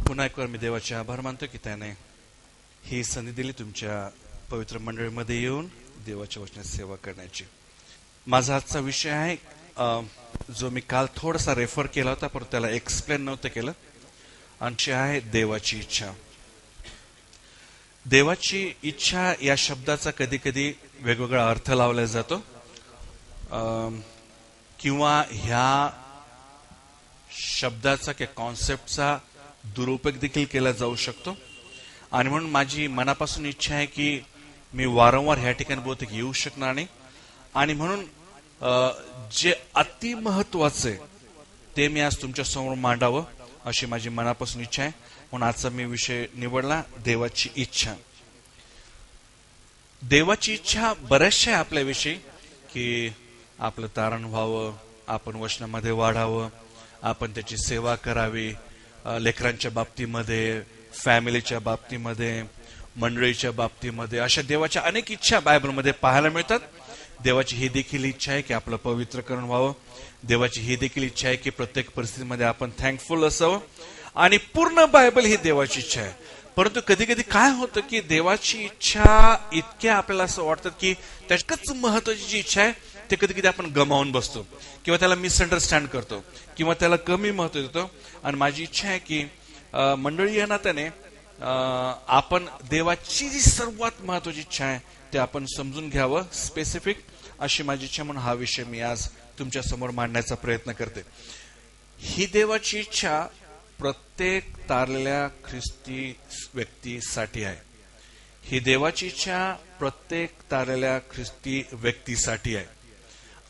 पुन्हा एक वेळ मी देवाचे आभार मानतो की त्याने ही संधी दिली तुमच्या पवित्र मंडळीमध्ये येऊन देवाच्या वचनात सेवा करण्याची. माझा आजचा विषय आहे जो मी काल थोडासा रेफर केला होता पण त्याला एक्सप्लेन नव्हतं केलं, आणि आहे देवाची इच्छा. देवाची इच्छा या शब्दाचा कधी कधी वेगवेगळा अर्थ लावला जातो किंवा ह्या शब्दाचा किंवा कॉन्सेप्टचा दुरुपयोग देखील केला जाऊ शकतो. आणि म्हणून माझी मनापासून इच्छा आहे की मी वारंवार ह्या ठिकाणी बहुतेक येऊ शकणार नाही, आणि म्हणून जे अति महत्वाचे ते मी आज तुमच्या समोर मांडावं अशी माझी मनापासून इच्छा आहे. म्हणून आजचा मी विषय निवडला देवाची इच्छा. देवाची इच्छा बऱ्याचशा आहे आपल्याविषयी की आपलं तारण व्हावं, आपण वचनामध्ये वाढावं, आपण त्याची सेवा करावी, लेकरांच्या बाबतीमध्ये, फॅमिलीच्या बाबतीमध्ये, मंडळीच्या बाबतीमध्ये. अशा देवाच्या अनेक इच्छा बायबलमध्ये पाहायला मिळतात. देवाची ही देखील इच्छा आहे की आपलं पवित्रकरण व्हावं. देवाची ही देखील इच्छा आहे की प्रत्येक परिस्थितीमध्ये आपण थँकफुल असावं. आणि पूर्ण बायबल ही देवाची इच्छा आहे. परंतु कधी कधी काय होतं की देवाची इच्छा इतक्या आपल्याला असं वाटतं की त्याच्याच महत्वाची जी इच्छा आहे ते कधी कधी आपण गमावून बसतो किंवा त्याला मिसअंडरस्टँड करतो किंवा त्याला कमी महत्व देतो. आणि माझी इच्छा आहे की मंडळी या नात्याने आपण देवाची जी सर्वात महत्वाची इच्छा आहे ते आपण समजून घ्यावं, स्पेसिफिक अशी माझी इच्छा. म्हणून हा विषय मी आज तुमच्या समोर मांडण्याचा प्रयत्न करते. ही देवाची इच्छा प्रत्येक तारलेल्या ख्रिस्ती व्यक्तीसाठी आहे. ही देवाची इच्छा प्रत्येक तारलेल्या ख्रिस्ती व्यक्तीसाठी आहे.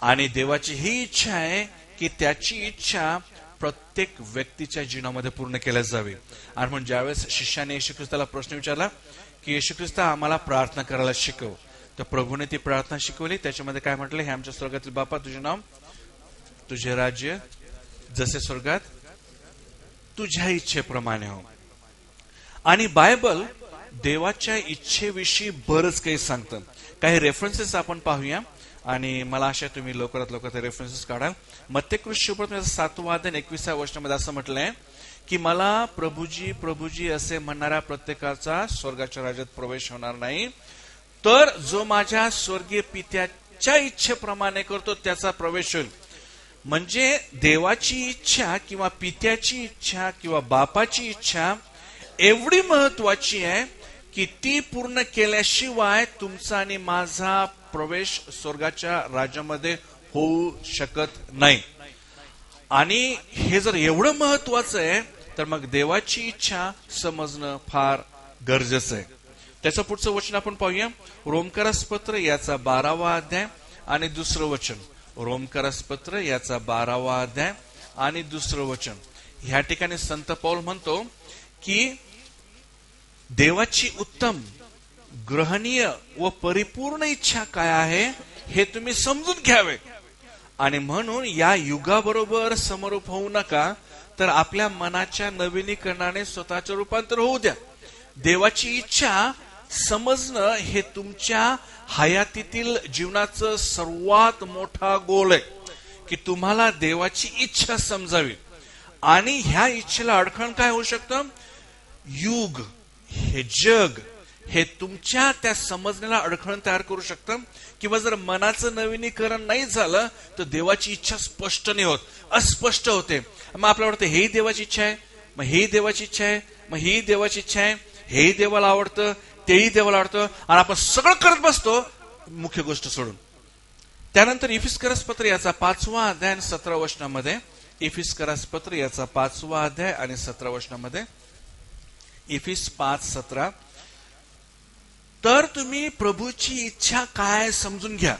आणि देवाची ही इच्छा आहे की त्याची इच्छा प्रत्येक व्यक्तीच्या जीवनामध्ये पूर्ण केल्या जावी. आणि म्हणून ज्यावेळेस शिष्याने येशू ख्रिस्ताला प्रश्न विचारला की येशू ख्रिस्ता आम्हाला प्रार्थना करायला शिकव, तर प्रभूने ती प्रार्थना शिकवली. त्याच्यामध्ये काय म्हटलं, हे आमच्या स्वर्गातील बापा, तुझे नाम, तुझे राज्य जसे स्वर्गात तुझ्या इच्छेप्रमाणे हो. आणि बायबल देवाच्या इच्छेविषयी बरंच काही सांगतं. काही रेफरन्सेस आपण पाहूया आणि मला आशा तुम्ही लवकरात लवकर रेफरन्सेस काढाल. मत्तेकृष्ण 7 अध्याय 21 वचनामध्ये असं म्हटलंय की मला प्रभुजी प्रभुजी असे म्हणणाऱ्या प्रत्येकाचा स्वर्गाच्या राज्यात प्रवेश होणार नाही, तर जो माझ्या स्वर्गीय पित्याच्या इच्छेप्रमाणे करतो त्याचा प्रवेश होईल. म्हणजे देवाची इच्छा किंवा पित्याची इच्छा किंवा बापाची इच्छा एवढी महत्वाची आहे की ती पूर्ण केल्याशिवाय तुमचा आणि माझा प्रवेश स्वर्गाच्या राज्यामध्ये होऊ शकत नाही. आणि हे जर एवढं महत्वाचं आहे तर मग देवाची इच्छा समजणं फार गरजेचं आहे. त्याचं पुढचं वचन आपण पाहूया. रोमकरासपत्र याचा 12वा अध्याय आणि 2रं वचन. रोमकरासपत्र याचा 12वा अध्याय आणि 2रं वचन. ह्या ठिकाणी संत पौल म्हणतो की देवाची उत्तम, ग्रहणीय व परिपूर्ण इच्छा काय आहे हे तुम्ही समजून घ्यावे. आणि म्हणून या युगाबरोबर समरूप होऊ नका, तर आपल्या मनाच्या नवीनीकरणाने स्वतःचे रूपांतर होऊ द्या. देवाची इच्छा समजणं हे तुमच्या हयातीतील जीवनाचं सर्वात मोठा गोल आहे की तुम्हाला देवाची इच्छा समजावी. आणि ह्या इच्छेला अडखण काय होऊ शकतं, युग, हे जग, हे तुमच्या त्या समजण्याला अडखण तयार करू शकतं. किंवा जर मनाचं नवीनीकरण नाही झालं तर देवाची इच्छा स्पष्ट नाही होत, अस्पष्ट होते. मग आपल्याला वाटतं हेही देवाची इच्छा आहे, मग हेही देवाची इच्छा आहे, मग ही देवाची इच्छा आहे, हेही देवाला आवडतं, तेही देवाला आवडतं, आणि आपण सगळं करत बसतो मुख्य गोष्ट सोडून. त्यानंतर इफिसकरासपत्र याचा 5वा अध्याय आणि 17 वचनामध्ये, इफिसकरासपत्र याचा 5वा अध्याय आणि 17 वचनामध्ये, इफिस 5:17, तर तुम्ही प्रभूची इच्छा काय समजून घ्या.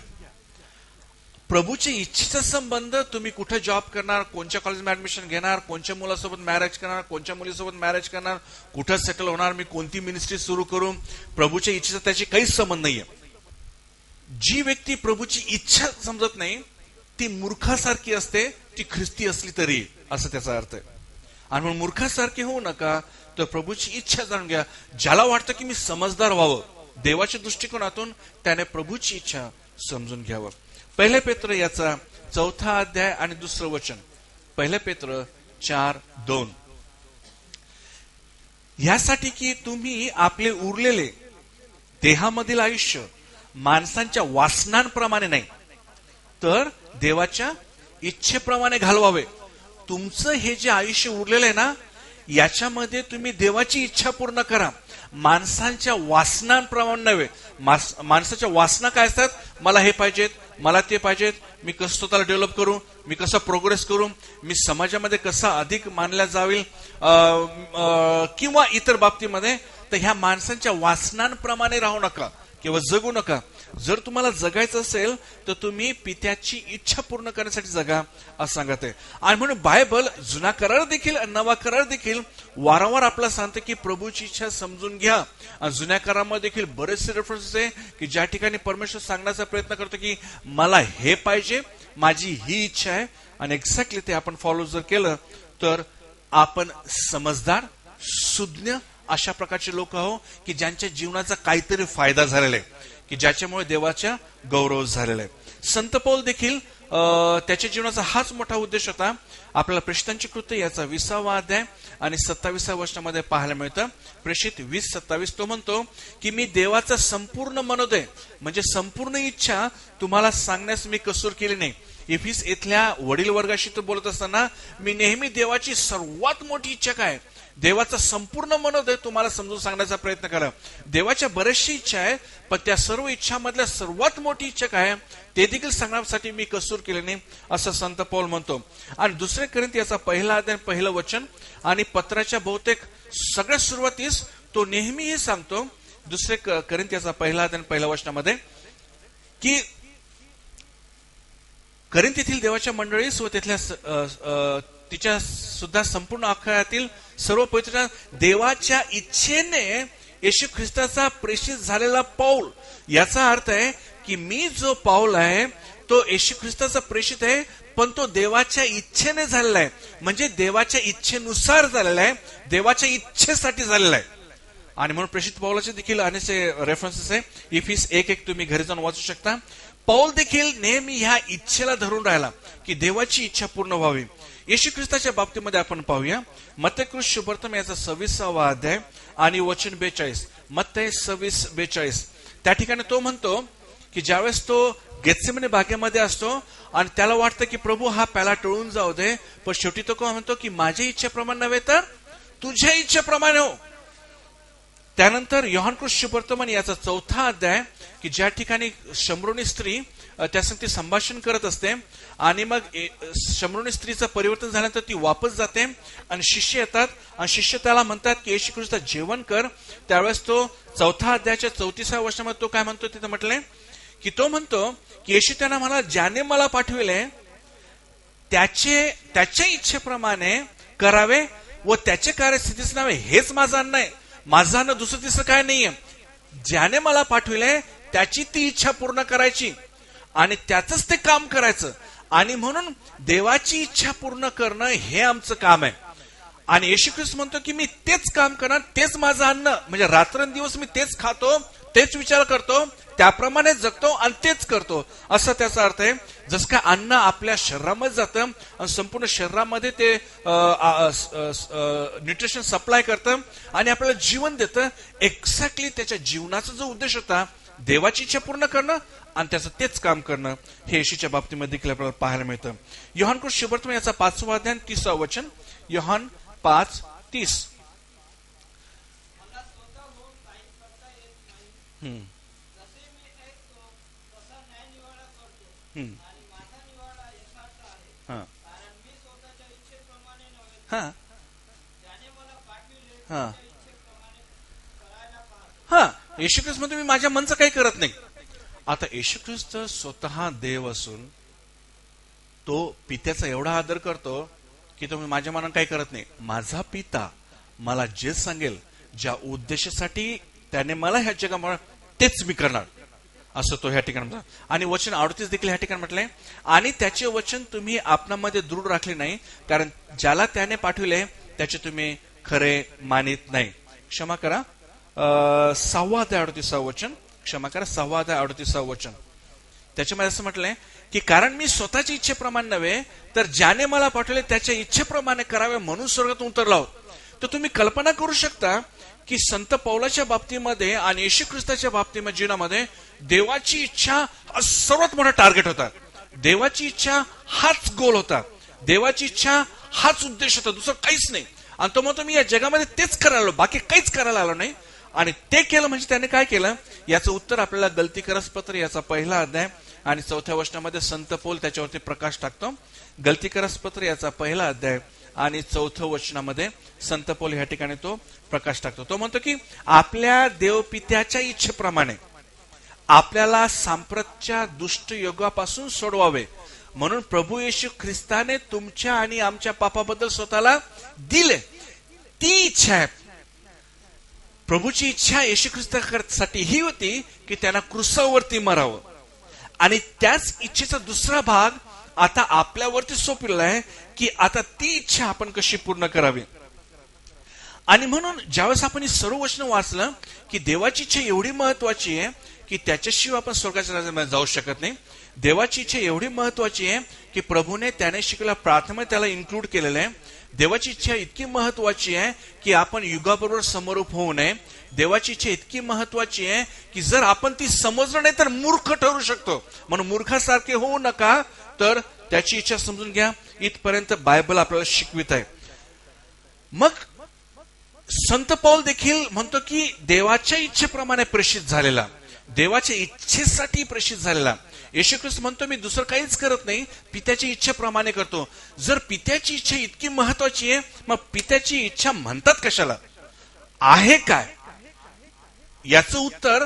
प्रभूची इच्छेचा संबंध तुम्ही कुठे जॉब करणार, कोणत्या कॉलेजमध्ये ऍडमिशन घेणार, कोणत्या मुलासोबत मॅरेज करणार, कोणत्या मुलीसोबत मॅरेज करणार, कुठं सेटल होणार, मी कोणती मिनिस्ट्री सुरू करू, प्रभूच्या इच्छेचा त्याची काहीच संबंध नाहीये. जी व्यक्ती प्रभूची इच्छा समजत नाही ती मूर्खासारखी असते, ती ख्रिस्ती असली तरी, असं त्याचा अर्थ आहे. आणि म्हणून मूर्खासारखी होऊ नका, तर प्रभूची इच्छा जाणून घ्या. ज्याला वाटतं की मी समजदार व्हावं देवाच्या दृष्टिकोनातून, त्याने प्रभूची इच्छा समजून घ्यावं. 1 पेत्र याचा 4था अध्याय आणि 2रं वचन. 1 पेत्र 4:2. ह्यासाठी की तुम्ही आपले उरलेले देहामधील आयुष्य माणसांच्या वासनांप्रमाणे नाही, तर देवाच्या इच्छेप्रमाणे घालवावे. तुमचं हे जे आयुष्य उरलेलं आहे ना, याच्यामध्ये तुम्ही देवाची इच्छा पूर्ण करा, माणसांच्या वासनांप्रमाणे नव्हे. माणसाच्या वासना काय असतात? मला हे पाहिजेत, मला ते पाहिजेत, मी कसं स्वतःला डेव्हलप करू, मी कसा प्रोग्रेस करू, मी समाजामध्ये कसा अधिक मानला जाईल, किंवा इतर बाबतीमध्ये. तर ह्या माणसांच्या वासनांप्रमाणे राहू नका किंवा जगू नका. जर तुम्हाला जगायचं असेल तर तुम्ही पित्याची इच्छा पूर्ण करण्यासाठी जगा, असं सांगत आहे. आणि म्हणून बायबल जुना करार देखील नवा करार देखील वारंवार आपल्याला सांगते की प्रभूची इच्छा समजून घ्या. जुन्या करारामध्ये देखील बरेचसे रेफरन्सेस आहे की ज्या ठिकाणी परमेश्वर सांगण्याचा प्रयत्न करतो की मला हे पाहिजे, माझी ही इच्छा आहे, आणि एक्झॅक्टली ते आपण फॉलो जर केलं तर आपण समजदार, सुज्ञ अशा प्रकारचे लोक आहो की ज्यांच्या जीवनाचा काहीतरी फायदा झालेला आहे, की ज्याच्यामुळे देवाच्या गौरव झालेला आहे. संत पौल देखील त्याच्या जीवनाचा हाच मोठा उद्देश होता. आपल्याला प्रेषितांची कृत्य याचा 20वा अध्याय आणि 27व्या वचनामध्ये पाहायला मिळतं. प्रेषित 20:27 तो म्हणतो की मी देवाचा संपूर्ण मनोदय म्हणजे संपूर्ण इच्छा तुम्हाला सांगण्यास मी कसूर केली नाही. इफिस इथल्या वडील वर्गाशी तो बोलत असताना मी नेहमी देवाची सर्वात मोठी इच्छा काय, देवाचा संपूर्ण मनोदय तुम्हाला समजून सांगण्याचा प्रयत्न करा. देवाच्या बऱ्याचशा इच्छा आहे, पण त्या सर्व इच्छामधल्या सर्वात मोठी इच्छा काय ते देखील सांगण्यासाठी मी कसूर केले नाही, असं संत पौल म्हणतो. आणि दुसरे कोरिंथियाचा 1 अध्याय 1 वचन आणि पत्राच्या बहुतेक सगळ्यात सुरुवातीस तो नेहमीही सांगतो, दुसरे कोरिंथियाचा 1 अध्याय 1 वचनामध्ये, की कोरिंथीतील देवाच्या मंडळीस व तिथल्या तिच्या सुद्धा संपूर्ण आखातील सर्व पवित्र देवाच्या इच्छेने येशू ख्रिस्ताचा प्रेषित झालेला पौल. याचा अर्थ आहे की मी जो पौल आहे तो येशू ख्रिस्ताचा प्रेषित आहे, पण तो देवाच्या इच्छेने झालेला आहे, म्हणजे देवाच्या इच्छेनुसार झालेला आहे, देवाच्या इच्छेसाठी झालेला आहे. आणि म्हणून प्रेषित पौलाचे देखील अनेक रेफरन्सेस आहे. इफिस 1:1 तुम्ही घरी जाऊन वाचू शकता. पौल देखील नेहमी ह्या इच्छेला धरून राहिला की देवाची इच्छा पूर्ण व्हावी. येशू ख्रिस्ताच्या बाबतीमध्ये आपण पाहूया मत्तै शुभप्रतम याचा 26वा अध्याय आणि वचन 42. मत्तै 26:42 त्या ठिकाणी तो म्हणतो की ज्यावेळेस तो गेत्सेमने बागेमध्ये असतो आणि त्याला वाटतं की प्रभू हा प्याला टळून जाऊ दे, पण शेवटी तो काय म्हणतो की माझ्या इच्छेप्रमाणे नव्हे तर तुझ्या इच्छेप्रमाणे हो. त्यानंतर योहान शुभवर्तमान याचा 4था अध्याय की ज्या ठिकाणी शमरोनी स्त्री त्यासाठी संभाषण करत असते आणि मग शमरोनी स्त्रीचं परिवर्तन झाल्यानंतर ती वापस जाते आणि शिष्य येतात आणि शिष्य त्याला म्हणतात की येशू ख्रिस्त जेवण कर. त्यावेळेस तो 4था अध्यायाच्या 34व्या वचनामध्ये तो काय म्हणतो तिथं म्हटलंय की तो म्हणतो की येशू त्यांना मला ज्याने मला पाठविले त्याच्या इच्छेप्रमाणे करावे व त्याचे कार्य सिद्धीच नावे, हेच माझं अन्न आहे, माझं अन्न दुसरं तिसरं काय नाहीये. ज्याने मला पाठविले त्याची ती इच्छा पूर्ण करायची आणि त्याचंच ते काम करायचं. आणि म्हणून देवाची इच्छा पूर्ण करणं हे आमचं काम आहे. आणि येशू ख्रिस्त म्हणतो की मी तेच काम करणार, तेच माझं अन्न, म्हणजे रात्रंदिवस मी तेच खातो, तेच विचार करतो, त्याप्रमाणे जगतो आणि तेच करतो, असं त्याचा अर्थ आहे. जसं काय अन्न आपल्या शरीरामध्ये जातं आणि संपूर्ण शरीरामध्ये ते न्यूट्रिशन सप्लाय करतं आणि आपल्याला जीवन देतं, एक्झॅक्टली त्याच्या जीवनाचा जो उद्देश होता देवाची इच्छा पूर्ण करणं आणि त्याचं तेच काम करणं, हे येशूच्या बाबतीमध्ये देखील आपल्याला पाहायला मिळतं. योहान शुभवर्तमान याचा 5वा अध्याय 30वा वचन. योहान 5:30. येशू ख्रिस्त म्हणतो मी माझ्या मनचं काही करत नाही. आता येशू ख्रिस्त स्वतः देव असून तो पित्याचा एवढा आदर करतो की तो माझ्या मनात काही करत नाही. माझा पिता मला जे सांगेल, ज्या उद्देशासाठी त्याने मला ह्या जगामध्ये तेच मी करणार, असं तो ह्या ठिकाणी म्हणतो. आणि वचन 38 देखील ह्या ठिकाणी म्हटलंय आणि त्याचे वचन तुम्ही आपणामध्ये दृढ राखले नाही, कारण ज्याला त्याने पाठविले त्याचे तुम्ही खरे मानित नाही. क्षमा करा, 6वा अध्याय 38वा वचन. क्षमा करा, 6वा अध्याय 38वा वचन. त्याच्यामध्ये असं म्हटलंय की कारण मी स्वतःच्या इच्छेप्रमाणे नव्हे तर ज्याने मला पाठवले त्याच्या इच्छेप्रमाणे करावे म्हणून स्वर्गातून उतरलो. तर तुम्ही कल्पना करू शकता की संत पौलाच्या बाबतीमध्ये आणि येशू ख्रिस्ताच्या बाबतीमध्ये जीवनामध्ये देवाची इच्छा हा सर्वात मोठा टार्गेट होता. देवाची इच्छा हाच गोल होता. देवाची इच्छा हाच उद्देश होता, दुसरं काहीच नाही. आणि तो म्हणतो मी या जगामध्ये तेच करायला आलो, बाकी काहीच करायला आलो नाही. आणि ते केलं म्हणजे त्याने काय केलं याचं उत्तर आपल्याला गलतीकरस पत्र याचा पहिला अध्याय आणि 4थ्या वचनामध्ये संत पौल त्याच्यावरती प्रकाश टाकतो. गलतीकरस पत्र याचा पहिला अध्याय आणि 4थं वचनामध्ये संत पौल ह्या ठिकाणी तो प्रकाश टाकतो. तो म्हणतो की आपल्या देवपित्याच्या इच्छेप्रमाणे आपल्याला सांप्रतच्या दुष्ट योगापासून सोडवावे म्हणून प्रभू येशू ख्रिस्ताने तुमच्या आणि आमच्या पापाबद्दल स्वतःला दिले. ती इच्छा आहे. प्रभूची इच्छा येशू ख्रिस्तासाठी ही होती की त्यांना क्रुसावरती मरावं. आणि त्याच इच्छेचा दुसरा भाग आता आपल्यावरती सोपलेला आहे की आता ती इच्छा आपण कशी पूर्ण करावी. आणि म्हणून ज्यावेळेस आपण ही सर्व वचनं वाचलं की देवाची इच्छा एवढी महत्वाची आहे की त्याच्याशिवाय आपण स्वर्गाच्या राज्यामध्ये जाऊ शकत नाही. देवाची इच्छा एवढी महत्वाची आहे की प्रभूने त्याने शिकलेल्या प्रार्थनेमध्ये त्याला इन्क्लूड केलेलं आहे. देवाची इच्छा इतकी महत्वाची आहे की आपण युगाबरोबर समरूप होऊ नये. देवाची इच्छा इतकी महत्वाची आहे की जर आपण ती समजलं नाही तर मूर्ख ठरू शकतो. म्हणून मूर्खासारखे होऊ नका, तर त्याची इच्छा समजून घ्या. इथपर्यंत बायबल आपल्याला शिकवित आहे. मग संत पौल देखील म्हणतो की देवाच्या इच्छेप्रमाणे प्रेषित झालेला, देवाच्या इच्छेसाठी प्रेषित झालेला. येशू ख्रिस्त म्हणतो मी दुसरं काहीच करत नाही, पित्याची इच्छेप्रमाणे करतो. जर पित्याची इच्छा इतकी महत्वाची आहे मग पित्याची इच्छा म्हणतात कशाला, आहे काय, याचं उत्तर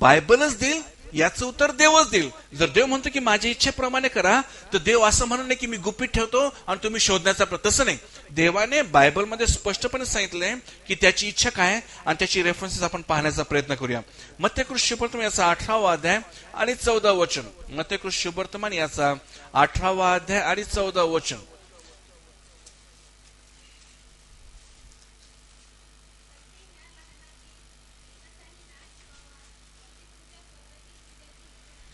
बायबलच देईल, याचं उत्तर देवच देईल. जर देव म्हणतो की माझ्या इच्छेप्रमाणे करा तर देव असं म्हणत नाही की मी गुपित ठेवतो आणि तुम्ही शोधण्याचा तसं नाही. देवाने बायबलमध्ये स्पष्टपणे सांगितलंय की त्याची इच्छा काय आणि त्याची रेफरन्सेस आपण पाहण्याचा प्रयत्न करूया. मत्तेकृत शुभवर्तमान याचा 18वा अध्याय आणि 14 वचन. मत्तेकृत शुभवर्तमान याचा 18वा अध्याय आणि 14 वचन.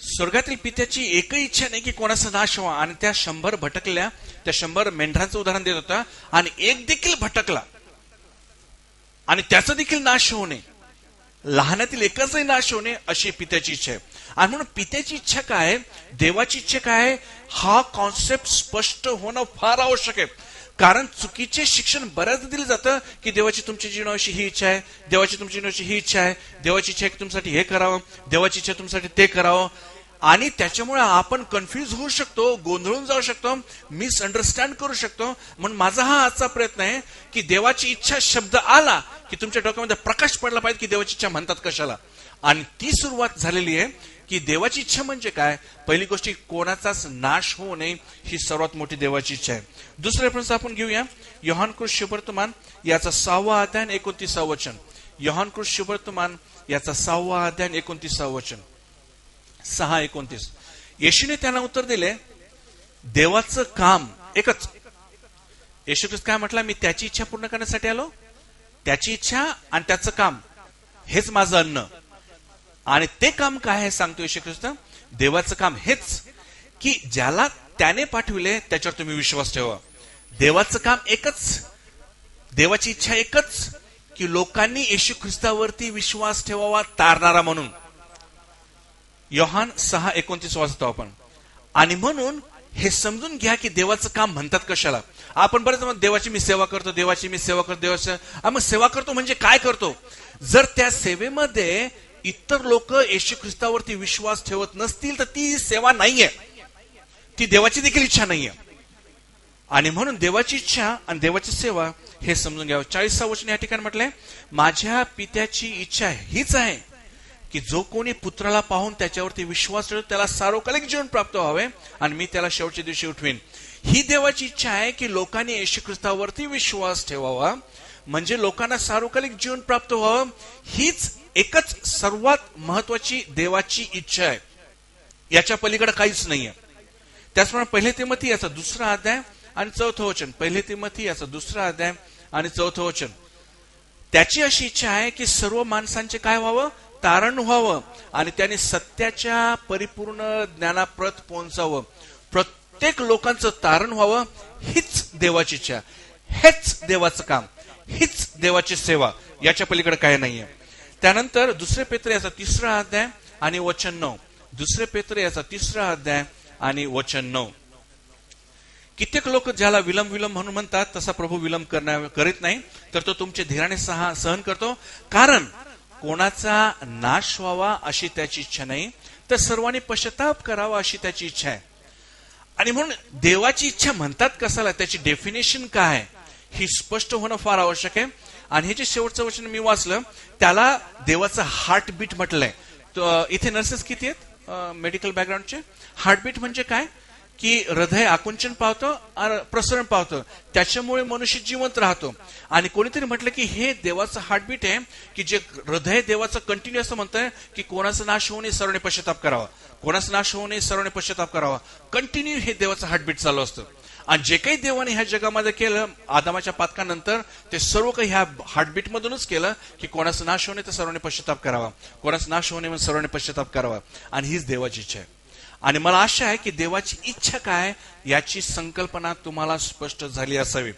स्वर्गातील पित्याची एकही इच्छा नाही की कोणाचा नाश व्हावा. आणि त्या 100 भटकल्या, त्या 100 मेंढरांचं उदाहरण देत होता. आणि एक देखील भटकला आणि त्याचा देखील नाश होऊ नये, लहानातील एकाचाही नाश होऊ नये अशी पित्याची इच्छा आहे. आणि म्हणून पित्याची इच्छा काय, देवाची इच्छा काय, हा कॉन्सेप्ट स्पष्ट होणं फार आवश्यक आहे. कारण चुकीचे शिक्षण बऱ्याचदा दिलं जातं की देवाची तुमच्या जीवनाविषयी ही इच्छा आहे, देवाची तुमच्या जीवनाविषयी ही इच्छा आहे, देवाची इच्छा आहे की तुमच्यासाठी हे करावं, देवाची इच्छा तुमच्यासाठी ते करावं. आणि त्याच्यामुळे आपण कन्फ्युज होऊ शकतो, गोंधळून जाऊ शकतो, मिसअंडरस्टँड करू शकतो. म्हणून माझा हा आजचा प्रयत्न आहे की देवाची इच्छा शब्द आला की तुमच्या डोक्यामध्ये प्रकाश पडला पाहिजे की देवाची इच्छा म्हणतात कशाला. आणि ती सुरुवात झालेली आहे की देवाची इच्छा म्हणजे काय. पहिली गोष्ट कोणाचाच नाश होऊ नये, ही सर्वात मोठी देवाची इच्छा आहे. दुसरे रेफरन्स आपण घेऊया योहानकृत शुभवर्तमान याचा 6वा अध्याय 29 वचन. योहानकृत शुभवर्तमान याचा 6वा अध्याय 29 वचन. 6:29. येशूने त्यांना उत्तर दिले, देवाचं काम एकच. येशू ख्रिस्त काय म्हटलं, मी त्याची इच्छा पूर्ण करण्यासाठी आलो. त्याची इच्छा आणि त्याचं काम हेच माझं अन्न. आणि ते काम काय आहे सांगतो येशू ख्रिस्त. देवाचं काम हेच की ज्याला त्याने पाठविले त्याच्यावर तुम्ही विश्वास ठेवा. देवाचं काम एकच, देवाची इच्छा एकच की लोकांनी येशू ख्रिस्तावरती विश्वास ठेवावा तारणारा म्हणून. योहान 6:29 वाचतो आपण. आणि म्हणून हे समजून घ्या की देवाचं काम म्हणतात कशाला. आपण बरेच देवाची मी सेवा करतो, देवाची मी सेवा करतो, देवाची मग सेवा करतो म्हणजे काय करतो. जर त्या सेवेमध्ये इतर लोक येशू ख्रिस्तावरती विश्वास ठेवत नसतील तर ती सेवा नाहीये, ती देवाची देखील इच्छा नाहीये. आणि म्हणून देवाची इच्छा आणि देवाची सेवा हे समजून घ्यावं. 40 वचन या ठिकाणी म्हटलंय, माझ्या पित्याची इच्छा हीच आहे की जो कोणी पुत्राला पाहून त्याच्यावरती विश्वास ठेवतो त्याला सार्वकालिक जीवन प्राप्त व्हावे आणि मी त्याला शेवटच्या दिवशी उठवीन. ही देवाची इच्छा आहे की लोकांनी येशू ख्रिस्तावरती विश्वास ठेवावा म्हणजे लोकांना सार्वकालिक जीवन प्राप्त व्हावं. हीच एकच सर्वात महत्वाची देवाची इच्छा आहे, याच्या पलीकडे काहीच नाहीये. त्याचप्रमाणे 1 तिमोथी याचा 2रा अध्याय आणि 4थं वचन. 1 तिमोथी याचा 2रा अध्याय आणि 4थं वचन. त्याची अशी इच्छा आहे की सर्व माणसांचे काय व्हावं, तारण व्हावं आणि त्याने सत्याच्या परिपूर्ण ज्ञानाप्रत पोहोचावं. प्रत्येक लोकांचं तारण व्हावं हीच देवाची इच्छा, हेच देवाचं काम. हीच देवाची सेवा, याच्या पलीकडे काय नाहीये. त्यानंतर 2 पेत्र याचा 3रा अध्याय आणि वचन 9. 2 पेत्र याचा 3रा अध्याय आणि वचन 9. कित्येक लोक ज्याला विलंब म्हणून म्हणतात, तसा प्रभू विलंब करीत नाही, तर तो तुमचे धीराने सहन करतो. कारण कोणाचा नाश व्हावा अशी त्याची इच्छा नाही, तर सर्वांनी पश्चाताप करावा अशी त्याची इच्छा आहे. आणि म्हणून देवाची इच्छा म्हणतात कसाला, त्याची डेफिनेशन काय आहे ही स्पष्ट होणं फार आवश्यक आहे. आणि हे जे शेवटचं वचन मी वाचलं त्याला देवाचं हार्टबीट म्हटलंय. इथे नर्सेस किती आहेत मेडिकल बॅकग्राऊंडचे? हार्टबीट म्हणजे काय की हृदय आकुंचन पावतं, प्रसरण पावतं, त्याच्यामुळे मनुष्य जिवंत राहतो. आणि कोणीतरी म्हटलं की हे देवाचं हार्टबीट आहे की जे हृदय देवाचं कंटिन्यू असं म्हणतंय की कोणाचा नाश होऊ नये, सर्वांनी पश्चाताप करावा, कोणाचा नाश होऊ नये, सर्वांनी पश्चाताप करावा. कंटिन्यू हे देवाचं हार्टबीट चालू असतं. आणि जे काही देवाने ह्या जगामध्ये केलं आदमाच्या पातकानंतर, ते सर्व काही ह्या हार्टबीट मधूनच केलं की कोणाचा नाश होऊ नये तर सर्वांनी पश्चाताप करावा, कोणाचा नाश होऊ नये म्हणून सर्वांनी पश्चाताप करावा. आणि हीच देवाची इच्छा आहे. आणि मला आशा आहे की देवाची इच्छा काय याची संकल्पना तुम्हाला स्पष्ट झाली असावी.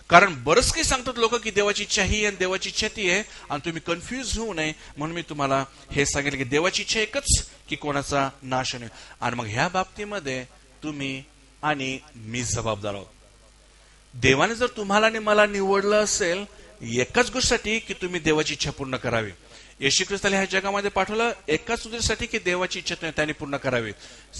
कारण बरंच काही सांगतात लोक की देवाची इच्छा ही आणि देवाची इच्छा ती आहे, आणि तुम्ही कन्फ्युज होऊ नये म्हणून मी तुम्हाला हे सांगितलं की देवाची इच्छा एकच की कोणाचा नाश होणे. आणि मग ह्या बाबतीमध्ये तुम्ही आणि मी जबाबदार आहोत. देवाने जर तुम्हाला आणि मला निवडलं असेल एकाच गोष्टीसाठी की तुम्ही देवाची इच्छा पूर्ण करावी. येशू ख्रिस्ताला ह्या जगामध्ये पाठवलं एकाच उद्देशासाठी की देवाची इच्छा त्यांनी पूर्ण करावी.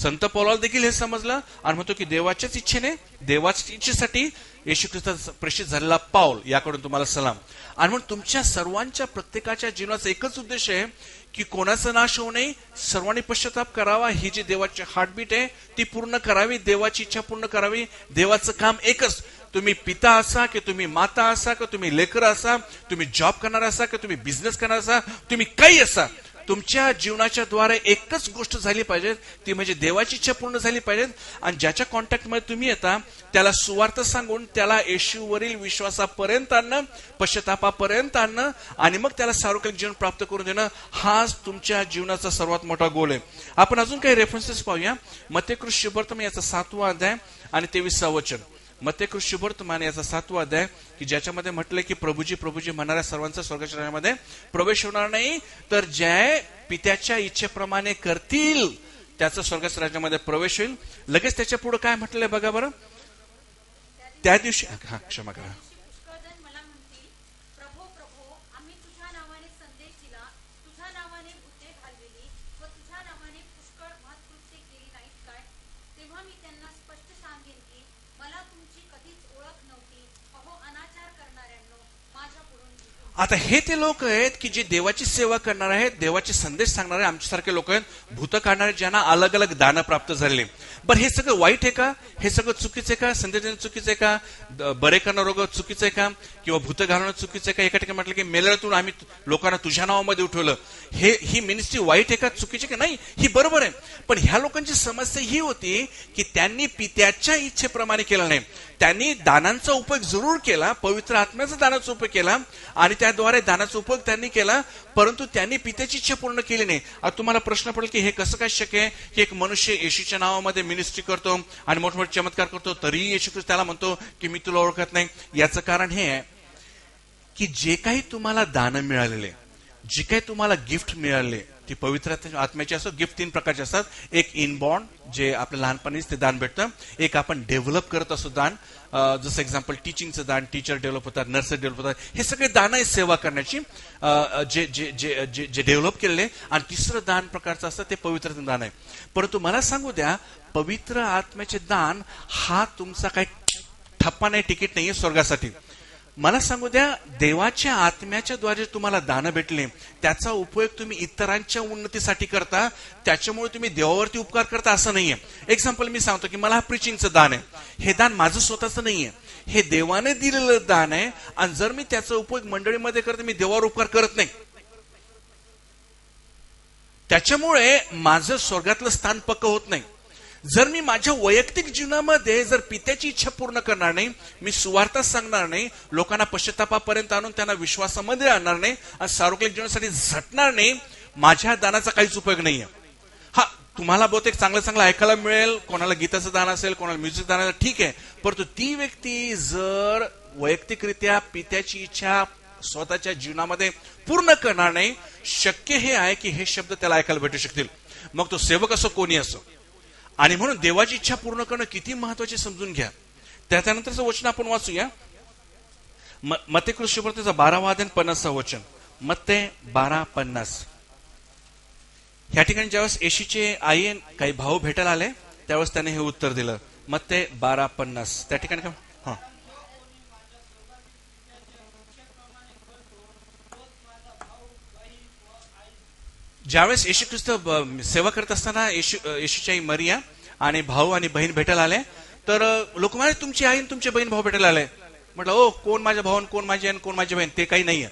संत पौलाला देखील हे समजलं आणि म्हणतो की देवाच्याच इच्छेने, देवाच्या इच्छेसाठी येशू ख्रिस्ताचा प्रेषित झालेला पाऊल, याकडून तुम्हाला सलाम. आणि म्हणून तुमच्या सर्वांच्या प्रत्येकाच्या जीवनाचा एकच उद्देश आहे की कोणाचा नाश होऊ नये, सर्वांनी पश्चाताप करावा. ही जी देवाची हार्टबीट आहे ती पूर्ण करावी, देवाची इच्छा पूर्ण करावी. देवाचं काम एकच. तुम्ही पिता असा की तुम्ही माता असा की तुम्ही लेकर असा, तुम्ही जॉब करणार असा की तुम्ही बिझनेस करणार असा, तुम्ही काही असा, तुमच्या जीवनाच्या द्वारे एकच गोष्ट झाली पाहिजे, ती म्हणजे देवाची इच्छा पूर्ण झाली पाहिजे. आणि ज्याच्या कॉन्टॅक्टमध्ये तुम्ही येता त्याला सुवार्थ सांगून त्याला येशूवरील विश्वासापर्यंत आणणं, पश्चातापापर्यंत आणणं आणि मग त्याला सार्वकालिक जीवन प्राप्त करून देणं, हाच तुमच्या जीवनाचा सर्वात मोठा गोल आहे. आपण अजून काही रेफरन्सेस पाहूया. मत्तेकृत शुभवर्तमान याचा 7वा अध्याय आणि 23वा वचन. मत्तेकृत शुभवर्तमान याचा 7वा अध्याय की ज्याच्यामध्ये म्हटलंय की प्रभूजी प्रभूजी म्हणणाऱ्या सर्वांचा स्वर्गाच्या राज्यामध्ये प्रवेश होणार नाही, तर ज्या पित्याच्या इच्छेप्रमाणे करतील त्याचा स्वर्गाच्या राज्यामध्ये प्रवेश होईल. लगेच त्याच्या पुढे काय म्हटलंय बघा बरं. त्या दिवशी क्षमा करा. आता हे ते लोक आहेत की जे देवाची सेवा करणार आहेत, देवाचे संदेश सांगणारे आमच्यासारखे लोक आहेत, भूत काढणारे, ज्यांना अलग अलग दान प्राप्त झालेले. बरं हे सगळं वाईट आहे का? हे सगळं चुकीचं आहे का? संदेश देणं चुकीचं आहे का? बरे करणं रोग चुकीचं आहे का? किंवा भूत घालणं चुकीचं आहे का? एका ठिकाणी म्हटलं की मेल्यातून आम्ही लोकांना तुझ्या नावामध्ये उठवलं, ही मिनिस्ट्री वाईट आहे का, चुकीची का? नाही, ही बरोबर आहे. पण ह्या लोकांची समस्या ही होती की त्यांनी पित्याच्या इच्छेप्रमाणे केलं नाही. त्यांनी दानांचा उपयोग जरूर केला, पवित्र आत्म्याचा दानाचा उपयोग केला आणि त्याद्वारे दानाचा उपयोग त्यांनी केला, परंतु त्यांनी पित्याची इच्छा पूर्ण केली नाही. आता तुम्हाला प्रश्न पडेल की हे कसं काय शक्य आहे की एक मनुष्य येशूच्या नावामध्ये मिनिस्ट्री करतो आणि मोठमोठे चमत्कार करतो, तरीही येशू ख्रिस्त त्याला म्हणतो की मी तुला ओळखत नाही. याचं कारण हे आहे की जे काही तुम्हाला दान मिळालेले, जे काही तुम्हाला गिफ्ट मिळाले, ती पवित्र आत्म्याची असो. गिफ्ट 3 प्रकारचे असतात. एक इनबॉर्न, जे आपल्या लहानपणीच ते दान भेटतं. एक आपण डेव्हलप करत असतो दान, जसं एक्झाम्पल टीचिंगचं दान, टीचर डेव्हलप होतात, नर्स डेव्हलप होतात. हे सगळे दान आहे सेवा करण्याची, जे जे जे जे जे डेव्हलप केलेले. आणि तिसरं दान प्रकारचं असतं ते पवित्र दान आहे. परंतु मला सांगू द्या, पवित्र आत्म्याचे दान हा तुमचा काही ठप्पा नाही, तिकीट नाहीये स्वर्गासाठी. मला सांगू द्या, देवाच्या आत्म्याच्या द्वारे तुम्हाला दान भेटले, त्याचा उपयोग तुम्ही इतरांच्या उन्नतीसाठी करता, त्याच्यामुळे तुम्ही देवावरती उपकार करता असं नाहीये. एक्झाम्पल मी सांगतो की मला प्रीचिंगचं दान आहे, हे दान माझं स्वतःचं नाहीये, हे देवाने दिलेलं दान आहे. आणि जर मी त्याचा उपयोग मंडळीमध्ये करते, मी देवावर उपकार करत नाही, त्याच्यामुळे माझं स्वर्गातलं स्थान पक्क होत नाही. जर मी माझ्या वैयक्तिक जीवनामध्ये जर पित्याची इच्छा पूर्ण करणार नाही, मी सुवार्थ सांगणार नाही, लोकांना पश्चातापापर्यंत आणून त्यांना विश्वासामध्ये आणणार नाही आणि सार्वजनिक जीवनासाठी झटणार नाही, माझ्या दानाचा काहीच उपयोग नाहीये. हा, तुम्हाला बहुतेक चांगलं चांगलं ऐकायला मिळेल, कोणाला गीताचं दान असेल, कोणाला म्युझिक दान असेल, ठीक आहे. परंतु ती व्यक्ती जर वैयक्तिकरित्या पित्याची इच्छा स्वतःच्या जीवनामध्ये पूर्ण करणार नाही, शक्य हे आहे की हे शब्द त्याला ऐकायला भेटू शकतील, मग तो सेवक असो कोणी असो. आणि म्हणून देवाची इच्छा पूर्ण करणं किती महत्वाचे समजून घ्या. त्याच्यानंतरचं वचन आपण वाचूया, मत्ते कृष्णप्रतीचा 12वा अध्याय 50 वचन. मत्ते 12:50. ह्या ठिकाणी ज्यावेळेस येशूचे आई काही भाऊ भेटायला आले त्यावेळेस त्याने हे उत्तर दिलं. मत्ते 12:50. त्या ठिकाणी काय? हा, ज्यावेळेस येशू ख्रिस्त सेवा करत असताना येशूची आई मरिया आणि भाऊ आणि बहीण भेटायला आले, तर लोक म्हणाले तुमची आई आणि तुमचे बहीण भाऊ भेटायला आले. म्हटलं ओ, कोण माझ्या भाऊ, कोण माझी आई, कोण माझी बहीण? ते काही नाहीये.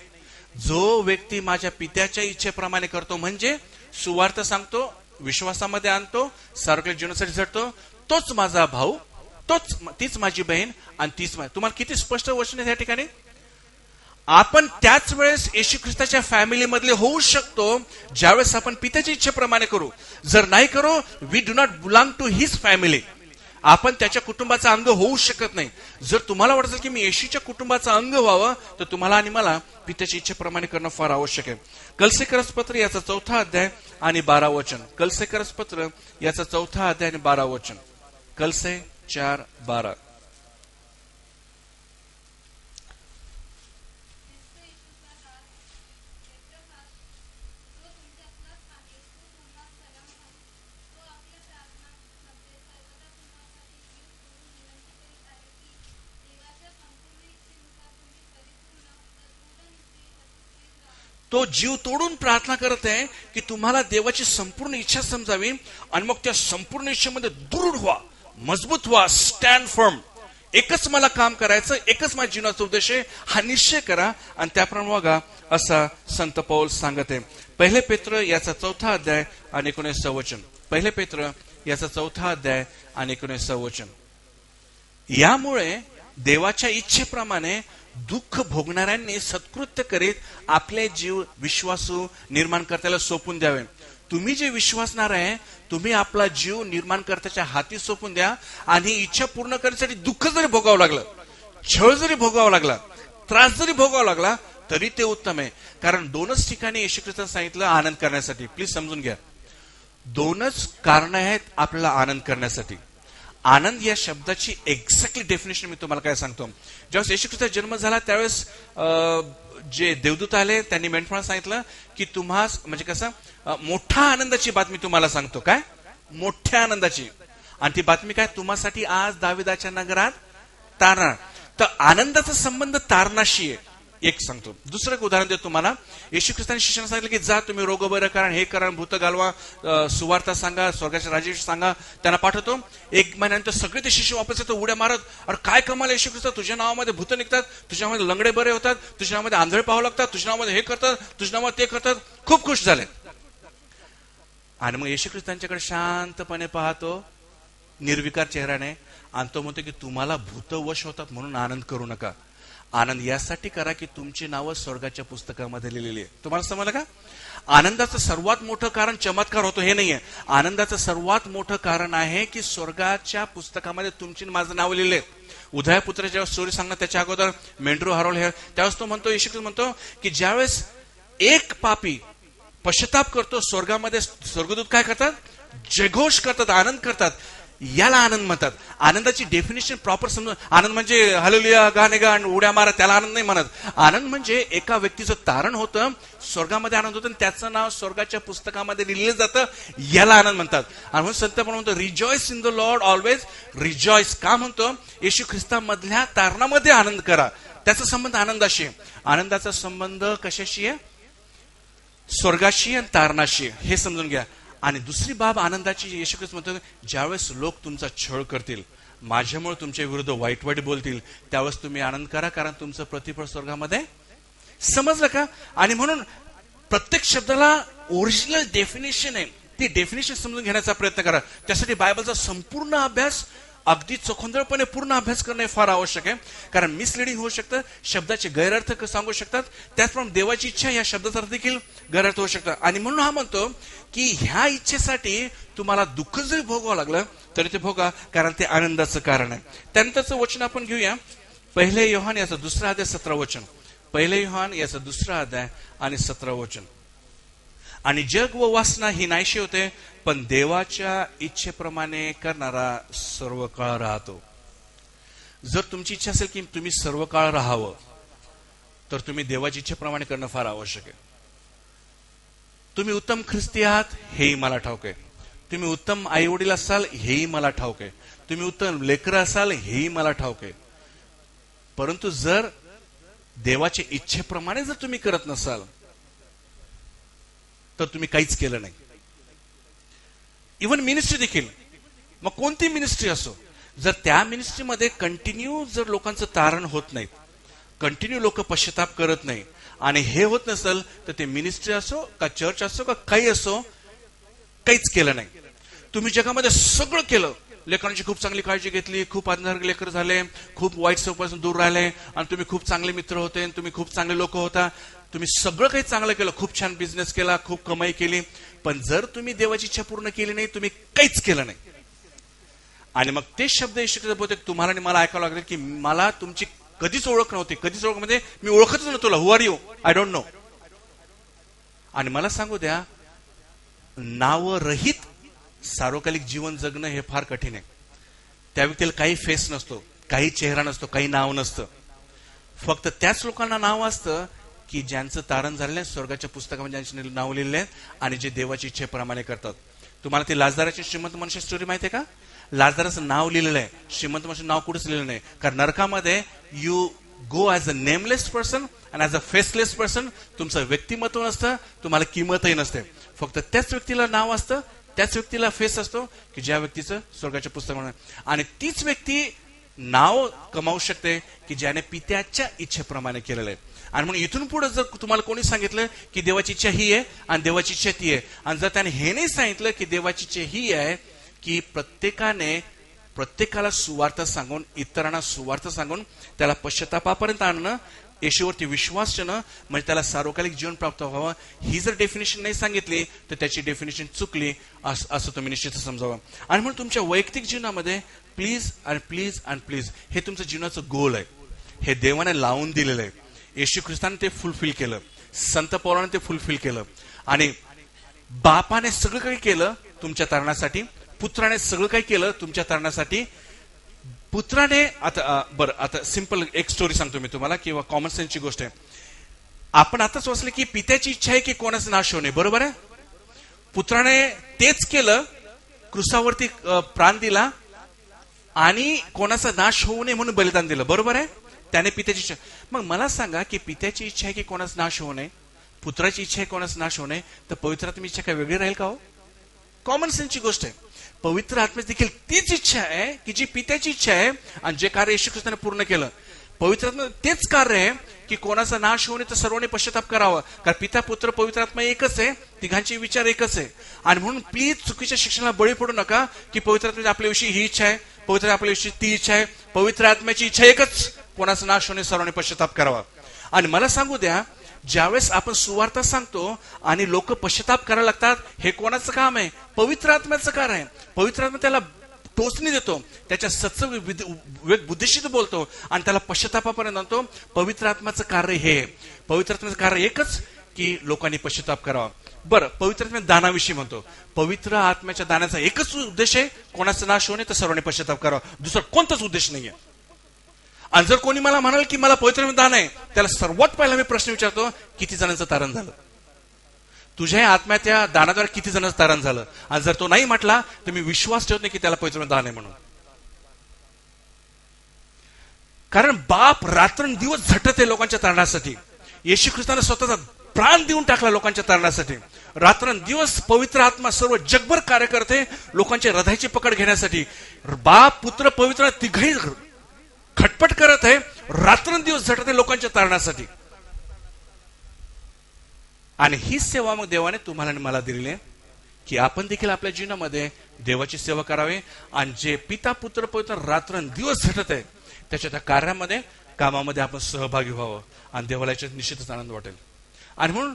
जो व्यक्ती माझ्या पित्याच्या इच्छेप्रमाणे करतो, म्हणजे सुवार्थ सांगतो, विश्वासामध्ये आणतो, सार्वजनिक जीवनासाठी झटतो, तोच माझा भाऊ, तीच माझी बहीण आणि तीच तुम्हाला किती स्पष्ट वचन आहे या ठिकाणी. आपण त्याच वेळेस येशू ख्रिस्ताच्या फॅमिली मधले होऊ शकतो ज्यावेळेस आपण पित्याच्या इच्छेप्रमाणे करू. जर नाही करू, we do not belong to his family. आपण त्याच्या कुटुंबाचा अंग होऊ शकत नाही. जर तुम्हाला वाटत असेल की मी येशूच्या कुटुंबाचा अंग व्हावं, तर तुम्हाला आणि मला पित्याच्या इच्छेप्रमाणे करणं फार आवश्यक आहे. कलसेकरस पत्र याचा 4था अध्याय आणि 12 वचन. कलसेकरस पत्र याचा 4था अध्याय आणि 12 वचन. कलसे 4:12. तो जीव तोडून प्रार्थना करत आहे की तुम्हाला देवाची संपूर्ण इच्छा समजावी आणि मग त्या संपूर्ण इच्छेमध्ये दृढ व्हा, मजबूत व्हा, स्टँड फर्म. एकच मला काम करायचं, एकच माझ्या जीवनाचा उद्देश आहे, हा निश्चय करा आणि त्याप्रमाणे वागा, असा संत पौल सांगत आहे. 1 पेत्र याचा 4था अध्याय आणि 19 वचन. 1 पेत्र याचा 4था अध्याय आणि 19 वचन. यामुळे देवाच्या इच्छेप्रमाणे दुःख भोगणाऱ्यांनी सत्कृत्य करीत आपले जीव विश्वासू निर्माणकर्त्याला सोपून द्यावे. तुम्ही जे विश्वासणार आहे, तुम्ही आपला जीव निर्माणकर्त्याच्या हाती सोपून द्या आणि इच्छा पूर्ण करण्यासाठी दुःख जरी भोगावं लागलं, छळ जरी भोगावा लागला, त्रास जरी भोगावा लागला, तरी ते उत्तम आहे. कारण 2च ठिकाणी येशू ख्रिस्ताने सांगितलं आनंद करण्यासाठी. प्लीज समजून घ्या, 2च कारण आहेत आपल्याला आनंद करण्यासाठी. आनंद या शब्दाची एक्झॅक्टली डेफिनेशन मी तुम्हाला काय सांगतो. ज्यावेळेस येशू ख्रिस्ताचा जन्म झाला त्यावेळेस जे देवदूत आले त्यांनी मेंढपाळांना सांगितलं की तुम्हा म्हणजे कसं मोठ्या आनंदाची बातमी तुम्हाला सांगतो. काय मोठ्या आनंदाची? आणि ती बातमी काय? तुम्हासाठी आज दाविदाच्या नगरात तारणा. तर आनंदाचा संबंध तारणाशी आहे. एक सांगतो. दुसरं एक उदाहरण देतो तुम्हाला. येशू ख्रिस्ताने शिष्याने सांगितलं की जा तुम्ही रोग बरं करा, हे करा, भूत घालवा, सुवार्ता सांगा, स्वर्गाच्या राज्याविषयी सांगा. त्यांना पाठवतो. 1 महिन्यानंतर सगळे ते शिष्य वापस येतो उड्या मारत. अरे काय कमाल येशू ख्रिस्ता, तुझ्या नावामध्ये भूत निघतात, तुझ्या नावामध्ये लंगडे बरे होतात, तुझ्या नावामध्ये आंधळे पाहावं लागतात, तुझ्या नावामध्ये हे करतात, तुझ्या नावामध्ये ते करतात. खूप खुश झाले. आणि मग येशू ख्रिस्त त्यांच्याकडे शांतपणे पाहतो निर्विकार चेहऱ्याने आणि तो म्हणतो की तुम्हाला भूत वश होतात म्हणून आनंद करू नका. आनंद यासाठी करा की तुमची नावं स्वर्गाच्या पुस्तकामध्ये लिहिलेली आहे. तुम्हाला समजलं का? आनंदाचं सर्वात मोठं कारण चमत्कार होतो हे नाहीये. आनंदाचं सर्वात मोठं कारण आहे की स्वर्गाच्या पुस्तकामध्ये तुमची माझं नाव लिहिले. उदया पुत्र जेव्हा स्टोरी सांगणार त्याच्या अगोदर मेंढरू हरवले त्यावेळेस तो म्हणतो, येशू ख्रिस्त म्हणतो की ज्यावेळेस एक पापी पश्चाताप करतो, स्वर्गामध्ये स्वर्गदूत काय करतात? जयघोष करतात, आनंद करतात. याला आनंद म्हणतात. आनंदाची डेफिनेशन प्रॉपर समजून. आनंद म्हणजे हालेलुया गाणे गाण उड्या मारा, त्याला आनंद नाही म्हणत. आनंद म्हणजे एका व्यक्तीचं तारण होतं, स्वर्गामध्ये आनंद होतं, त्याचं नाव स्वर्गाच्या पुस्तकामध्ये लिहिलं जातं, याला आनंद म्हणतात. आणि म्हणून संत पण म्हणतो rejoice in the Lord always rejoice. का म्हणतो? येशू ख्रिस्तामधल्या तारणामध्ये आनंद करा. त्याचा संबंध आनंदाशी आहे. आनंदाचा संबंध कशाशी आहे? स्वर्गाशी आणि तारणाशी आहे. हे समजून घ्या. आणि दुसरी बाब आनंदाची येशू ख्रिस्त म्हणतो ज्यावेळेस लोक तुमचा छळ करतील, माझ्यामुळे तुमच्या विरुद्ध वाईट वाईट बोलतील, त्यावेळेस तुम्ही आनंद करा, कारण तुमचं प्रतिफळ स्वर्गामध्ये. समजलं का? आणि म्हणून प्रत्येक शब्दाला ओरिजिनल डेफिनेशन आहे. ती डेफिनेशन समजून घेण्याचा प्रयत्न करा. त्यासाठी बायबलचा संपूर्ण अभ्यास अगदी चोखंदळपणे पूर्ण अभ्यास करणं फार आवश्यक आहे. कारण मिसलिडिंग होऊ शकतं, शब्दाचे गैरअर्थ सांगू शकतात. त्याचप्रमाणे देवाची इच्छा या शब्दाचा अर्थ देखील गैरअर्थ होऊ शकतात. आणि म्हणून हा म्हणतो की ह्या इच्छेसाठी तुम्हाला दुःख जरी भोगावं लागलं तरी ते भोगा, कारण ते आनंदाचं कारण आहे. त्यानंतरचं वचन आपण घेऊया पहिले योहान याचा 2 अध्याय 17 वचन. पहिले योहान याचा 2 अध्याय आणि 17 वचन. आणि जग व वासना ही नाहीशी होते, पण देवाच्या इच्छेप्रमाणे करणारा सर्व काळ राहतो. जर तुमची इच्छा असेल की तुम्ही सर्व काळ राहावं, तर तुम्ही देवाची इच्छेप्रमाणे करणं फार आवश्यक आहे. तुम्ही उत्तम ख्रिस्ती आहात हेही मला ठाऊक आहे. तुम्ही उत्तम आई वडील असाल हेही मला ठाऊक आहे. तुम्ही उत्तम लेकरं असाल हेही मला ठाऊक आहे. परंतु जर देवाच्या इच्छेप्रमाणे जर तुम्ही करत नसाल, तर तुम्ही काहीच केलं नाही. इव्हन मिनिस्ट्री देखील, मग कोणती मिनिस्ट्री असो, जर त्या मिनिस्ट्रीमध्ये कंटिन्यू जर लोकांचं तारण होत नाही, कंटिन्यू लोक पश्चाताप करत नाही, आणि हे होत नसेल, तर ते मिनिस्ट्री असो का चर्च असो का काही असो, काहीच केलं नाही. तुम्ही जगामध्ये सगळं केलं, लेकरांची खूप चांगली काळजी घेतली, खूप आधार लेकर झाले, खूप वाईट सवयीपासून दूर राहिले, आणि तुम्ही खूप चांगले मित्र होते, तुम्ही खूप चांगले लोक होता, तुम्ही सगळं काही चांगलं केलं, खूप छान बिझनेस केला, खूप कमाई केली, पण जर तुम्ही देवाची इच्छा पूर्ण केली नाही, तुम्ही काहीच केलं नाही. आणि मग ते शब्द येशू बहुतेक तुम्हाला आणि मला ऐकावं लागले की मला तुमची कधीच ओळख नव्हती, कधीच ओळख म्हणजे मी ओळखतच नव्हतो तुला. Who are you? I don't know. आणि मला सांगू द्या, नावरहित सार्वकालिक जीवन जगणं हे फार कठीण आहे. त्या व्यक्तीला काही फेस नसतो, काही चेहरा नसतो, काही नाव नसतं. फक्त त्याच लोकांना नाव असतं की ज्यांचं तारण झालेलं आहे, स्वर्गाच्या पुस्तकामध्ये ज्यांचे नाव लिहिलेले आहेत आणि जे देवाची इच्छेप्रमाणे करतात. तुम्हाला ती लाजदाराची श्रीमंत मनुष्य स्टोरी माहिती आहे का? लाजदाराचं नाव लिहिलेलं आहे, श्रीमंत मनुष्य नाव कुठेच लिहिलं नाही. कारण नरकामध्ये you go as a nameless person and as a faceless person. तुमचं व्यक्तिमत्व नसतं, तुम्हाला किंमतही नसते. फक्त त्याच व्यक्तीला नाव असतं, त्याच व्यक्तीला फेस असतो की ज्या व्यक्तीचं स्वर्गाच्या पुस्तकामध्ये. आणि तीच व्यक्ती नाव कमावू शकते की ज्याने पित्याच्या इच्छेप्रमाणे केलेलं आहे. आणि म्हणून इथून पुढे जर तुम्हाला कोणी सांगितलं की देवाची इच्छा ही आहे आणि देवाची इच्छा ती आहे, आणि जर त्याने हे नाही सांगितलं की देवाची इच्छा ही आहे की प्रत्येकाला सुवार्थ सांगून, इतरांना सुवार्थ सांगून त्याला पश्चातापापर्यंत आणणं, येशूवरती विश्वास ठेवणं, म्हणजे त्याला सार्वकालिक जीवन प्राप्त व्हावं, ही जर डेफिनेशन नाही सांगितली तर त्याची डेफिनेशन चुकली असं तुम्ही निश्चित समजावं. आणि म्हणून तुमच्या वैयक्तिक जीवनामध्ये प्लीज आणि प्लीज आणि प्लीज, हे तुमचं जीवनाचं गोल आहे, हे देवाने लावून दिलेलं आहे. येशू ख्रिस्ताने ते फुलफिल केलं, संत पौलाने ते फुलफिल केलं, आणि बापाने सगळं काही केलं तुमच्या तारणासाठी, पुत्राने सगळं काही केलं तुमच्या तारणासाठी. पुत्राने आता सिंपल एक स्टोरी सांगतो मी तुम्हाला, किंवा कॉमन सेन्सची गोष्ट आहे. आपण आताच वाचले की पित्याची इच्छा आहे की कोणाचा नाश होणे, बरोबर आहे? पुत्राने तेच केलं, क्रुसावरती प्राण दिला आणि कोणाचा नाश होऊ नये म्हणून बलिदान दिलं, बरोबर आहे? त्याने पित्याची इच्छा. मग मला सांगा की पित्याची इच्छा आहे की कोणाचा नाश होऊ नये, पुत्राची इच्छा आहे कोणाचा नाश होऊ नये, तर पवित्र आत्म्याची इच्छा काय वेगळी राहील का हो? कॉमन सेन्सची गोष्ट आहे. पवित्र आत्म्याची देखील तीच इच्छा आहे की जी पित्याची इच्छा आहे, आणि जे कार्य येशू ख्रिस्ताने पूर्ण केलं. पवित्र आत्मा तेच कार्य आहे की कोणाचा नाश होऊ नये तर सर्वांनी पश्चाताप करावा. कारण पिता पुत्र पवित्र आत्मा एकच आहे, तिघांचे विचार एकच आहे. आणि म्हणून प्लीज चुकीच्या शिक्षणाला बळी पडू नका की पवित्र आत्म्याची आपल्याविषयी ही इच्छा आहे, पवित्र आपल्याविषयी ती इच्छा आहे. पवित्र आत्म्याची इच्छा एकच, कोणाचा नाश होणे, सर्वांनी पश्चाताप करावा. आणि मला सांगू द्या, ज्यावेळेस आपण सुवार्ता सांगतो आणि लोक पश्चाताप करायला लागतात, हे कोणाचं काम आहे? पवित्र आत्म्याचं कार्य आहे. पवित्र आत्मा त्याला टोचणी देतो, त्याच्या सत्सव बुद्धीशी बोलतो आणि त्याला पश्चातापापर्यंत आणतो. पवित्र आत्म्याचं कार्य हे, पवित्र आत्म्याचं कार्य एकच की लोकांनी पश्चाताप करावा. बरं, पवित्र आत्म्या दानाविषयी म्हणतो, पवित्र आत्म्याच्या दानाचा एकच उद्देश आहे, कोणाचा नाश होणे तर सर्वांनी पश्चाताप करावा, दुसरा कोणताच उद्देश नाहीये. आणि जर कोणी मला म्हणाल की मला पवित्र दान आहे, त्याला सर्वात पहिला मी प्रश्न विचारतो, किती जणांचं तारण झालं? तुझ्या आत्म्याच्या दानाद्वारे किती जणांचं तारण झालं? आणि जर तो नाही म्हटला तर मी विश्वास ठेवत नाही की त्याला पवित्र दान आहे म्हणून. कारण बाप रात्रंदिवस झटत आहे लोकांच्या तारणासाठी. येशू ख्रिस्ताने स्वतःचा प्राण देऊन टाकला लोकांच्या तारणासाठी. रात्रंदिवस पवित्र आत्मा सर्व जगभर कार्य करते लोकांच्या हृदयाची पकड घेण्यासाठी. बाप पुत्र पवित्र तिघही खटपट करत आहे, रात्रंदिवस झटत आहे लोकांच्या तारणासाठी. आणि ही सेवा मग देवाने तुम्हाला आणि मला दिलेली आहे की आपण देखील आपल्या जीवनामध्ये देवाची सेवा करावी. आणि जे पिता पुत्र पवित्र रात्रंदिवस झटत आहे त्याच्या त्या कार्यामध्ये, कामामध्ये आपण सहभागी व्हावं आणि देवाला याच्यात निश्चितच आनंद वाटेल. आणि म्हणून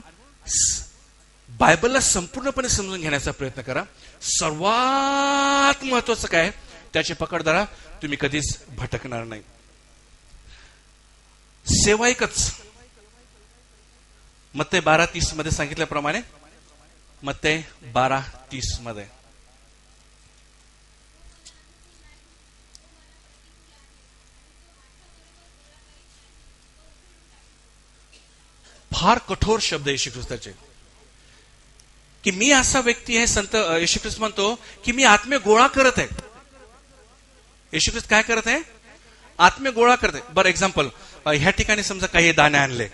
बायबलला संपूर्णपणे समजून घेण्याचा प्रयत्न करा. सर्वात महत्वाचं काय, त्याची पकड धरा, तुम्ही कधीच भटकणार नाही. सेवा एकच. मत्ते 12:30 मध्ये सांगितल्याप्रमाणे, मत्ते 12:30 मध्ये, फार कठोर शब्द येशू ख्रिस्ताचे, की मी असा व्यक्ती आहे. संत येशू ख्रिस्त म्हणतो की मी आत्मे गोळा करत आहे. येशू ख्रिस्त काय करत आहे? आत्मे गोळा करत आहे. बरं, एक्झाम्पल, ह्या ठिकाणी समजा काही दाणे आणले,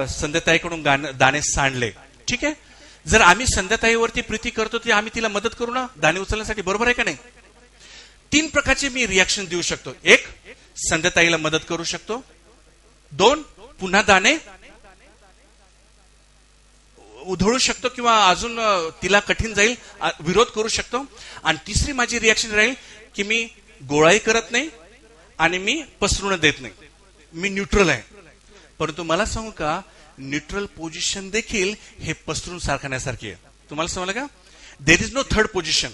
संध्याताईकडून दाणे सांडले, ठीक आहे. जर आम्ही संध्याताईवरती प्रीती करतो तर आम्ही तिला मदत करू ना दाणे उचलण्यासाठी, बरोबर आहे का नाही? 3 प्रकारचे मी रिॲक्शन देऊ शकतो. 1, संध्याताईला मदत करू शकतो. 2, पुन्हा दाणे उधळू शकतो किंवा अजून तिला कठीण जाईल, विरोध करू शकतो. आणि 3री माझी रिॲक्शन राहील की मी गोळाही करत नाही आणि मी पसरून देत नाही. मी न्यूट्रल आहे. परंतु मला सांगू का, न्यूट्रल पोझिशन देखील हे पसरून सारखण्यासारखी आहे. तुम्हाला समजलं का? There is no third position.